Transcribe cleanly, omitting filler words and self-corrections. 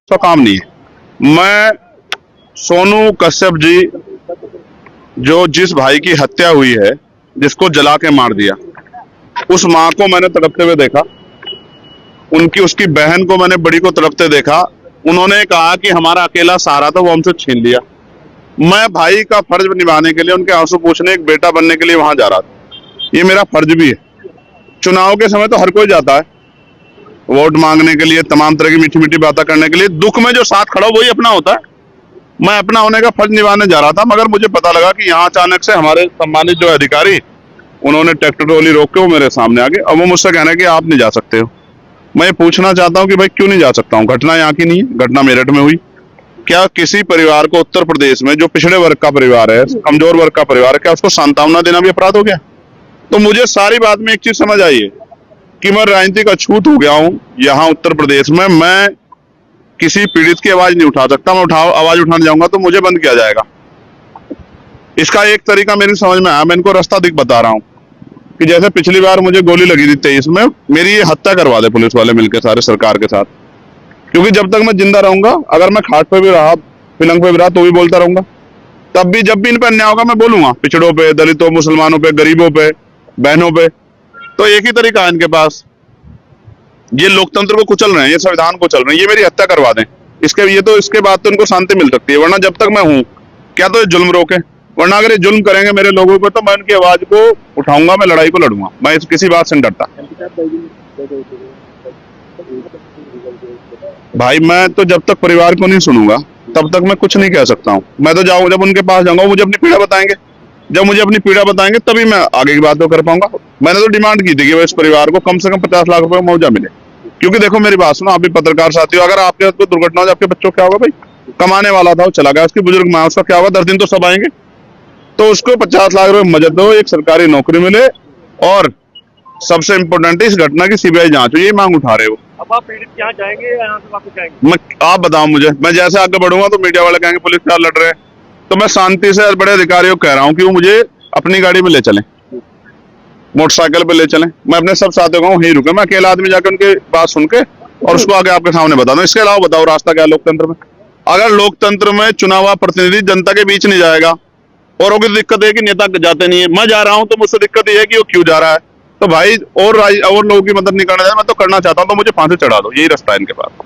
उसका काम नहीं है। मैं सोनू कश्यप जी, जो जिस भाई की हत्या हुई है, जिसको जला के मार दिया, उस माँ को मैंने तड़पते हुए देखा, उसकी बहन को मैंने बड़ी को तड़पते देखा। उन्होंने कहा कि हमारा अकेला सहारा था, वो हमसे छीन लिया। मैं भाई का फर्ज निभाने के लिए, उनके आंसू पूछने, एक बेटा बनने के लिए वहां जा रहा था। ये मेरा फर्ज भी है। चुनाव के समय तो हर कोई जाता है वोट मांगने के लिए, तमाम तरह की मीठी मीठी बातें करने के लिए। दुख में जो साथ खड़ा हो वही अपना होता है। मैं अपना होने का फर्ज निभाने जा रहा था, मगर मुझे पता लगा कि यहाँ अचानक से हमारे सम्मानित जो अधिकारी, उन्होंने ट्रैक्टर ट्रॉली रोक के वो मेरे सामने आ गए। अब वो मुझसे कहना है कि आप नहीं जा सकते हो। मैं ये पूछना चाहता हूँ कि भाई क्यों नहीं जा सकता हूँ? घटना यहाँ की नहीं है, घटना मेरठ में हुई। क्या किसी परिवार को उत्तर प्रदेश में, जो पिछड़े वर्ग का परिवार है, कमजोर वर्ग का परिवार है, क्या उसको सांत्वना देना भी अपराध हो गया? तो मुझे सारी बात में एक चीज समझ आई है कि मैं राजनीतिक अछूत हो गया हूं यहाँ उत्तर प्रदेश में। मैं किसी पीड़ित की आवाज नहीं उठा सकता। मैं आवाज उठाने जाऊंगा तो मुझे बंद किया जाएगा। इसका एक तरीका मेरी समझ में आया, मैं इनको रास्ता दिख बता रहा हूँ कि जैसे पिछली बार मुझे गोली लगी थी 23 में, मेरी ये हत्या करवा दे पुलिस वाले मिलकर सारे सरकार के साथ। क्योंकि जब तक मैं जिंदा रहूंगा, अगर मैं खाट पे भी रहा, पिलंग पे भी रहा, तो भी बोलता रहूंगा। तब भी जब भी इन पर अन्याय होगा मैं बोलूंगा, पिछड़ों पे, दलितों, मुसलमानों पे, गरीबों पे, बहनों पे। तो एक ही तरीका है इनके पास। ये लोकतंत्र को कुचल रहे हैं, ये संविधान को चल रहे हैं। ये मेरी हत्या करवा दें, इसके बाद तो इनको शांति मिल सकती है। वरना जब तक मैं हूं, क्या तो ये जुल्म रोके। वरना अगर ये जुल्म करेंगे मेरे लोगों पे, तो मैं उनकी आवाज को उठाऊंगा, मैं लड़ाई को लड़ूंगा। मैं किसी बात से नहीं डरता भाई। मैं तो जब तक परिवार को नहीं सुनूंगा तब तक मैं कुछ नहीं कह सकता हूँ। मैं तो जाऊंगा, जब उनके पास जाऊंगा, मुझे अपनी पीड़ा बताएंगे। जब मुझे अपनी पीड़ा बताएंगे तभी मैं आगे की बात तो कर पाऊंगा। मैंने तो डिमांड की थी कि इस परिवार को कम से कम 50 लाख रुपए का मुआवजा मिले। क्योंकि देखो मेरी बात सुनो, आप भी पत्रकार साथी हो, अगर आपके साथ कोई दुर्घटना हो, आपके बच्चों क्या होगा? भाई कमाने वाला था, वो चला गया, उसकी बुजुर्ग माँ, उसका क्या होगा? 10 दिन तो सब आएंगे। तो उसको 50 लाख रुपए मदद दो, एक सरकारी नौकरी मिले, और सबसे इम्पोर्टेंट है इस घटना की सीबीआई जांच हो। ये मांग उठा रहे हो। अब आप पीड़ित के यहाँ जाएंगे या यहाँ से वापस जाएंगे? आप बताओ मुझे। मैं जैसे आगे बढ़ूंगा तो मीडिया वाले कहेंगे पुलिस क्या लड़ रहे हैं। तो मैं शांति से बड़े अधिकारियों को कह रहा हूँ कि वो मुझे अपनी गाड़ी में ले चलें, मोटरसाइकिल पे ले चलें। मैं अपने सब साथियों को वहीं रुके, मैं अकेला आदमी जाकर उनकी बात सुन के और उसको आगे आपके सामने बता दूं। इसके अलावा बताओ रास्ता क्या है लोकतंत्र में? अगर लोकतंत्र में चुनाव प्रतिनिधि जनता के बीच नहीं जाएगा, औरों की दिक्कत है कि नेता जाते नहीं है, मैं जा रहा हूं तो मुझसे दिक्कत ये है कि वो क्यों जा रहा है। तो भाई और लोगों की मदद नहीं करना चाहता, मैं तो करना चाहता हूं, तो मुझे फांसी चढ़ा दो। यही रास्ता है इनके पास।